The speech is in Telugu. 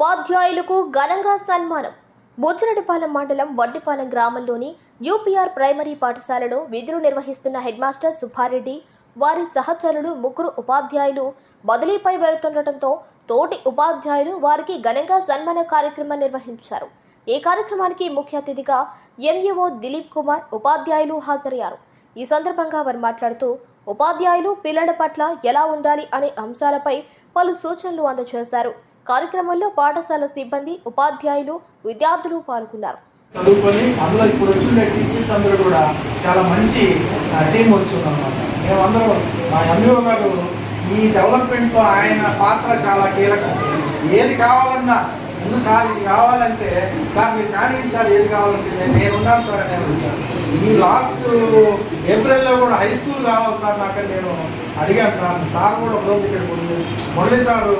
ఉపాధ్యాయులకు ఘనంగా సన్మానం. బుచ్చిరెడ్డిపాలెం మండలం వడ్డిపాలెం గ్రామంలోని యూపీఆర్ ప్రైమరీ పాఠశాలలో విధులు నిర్వహిస్తున్న హెడ్ మాస్టర్ సుబ్బారెడ్డి, వారి సహచరులు ముగ్గురు ఉపాధ్యాయులు బదిలీపై వెళుతుండటంతో తోటి ఉపాధ్యాయులు వారికి ఘనంగా సన్మాన కార్యక్రమం నిర్వహించారు. ఈ కార్యక్రమానికి ముఖ్య అతిథిగా ఎంఈఓ దిలీప్ కుమార్, ఉపాధ్యాయులు హాజరయ్యారు. ఈ సందర్భంగా వారు మాట్లాడుతూ ఉపాధ్యాయులు పిల్లల పట్ల ఎలా ఉండాలి అనే అంశాలపై పలు సూచనలు అందజేశారు. కార్యక్రమంలో పాఠశాల సిబ్బంది, ఉపాధ్యాయులు, విద్యార్థులు పాల్గొన్నారు. చదువుకొని అందులో ఇప్పుడు వచ్చిన టీచర్స్ అందరూ కూడా చాలా మంచి టీం వచ్చిందన్నమాట. మేమందరం మా ఎంఈఓ గారు ఈ డెవలప్మెంట్లో ఆయన పాత్ర చాలా కీలకం. ఏది కావాలన్నా ముందు సార్ ఇది కావాలంటే సార్ మీరు కానీ సార్ ఏది కావాలంటే నేను ఉన్నాను సార్ అని అడుగుతాను. ఈ లాస్ట్ ఏప్రిల్లో కూడా హై స్కూల్ కావాలి సార్ నాకని నేను అడిగాను సార్. సార్ కూడా ఒక రోజు ఇక్కడ మురళి సారు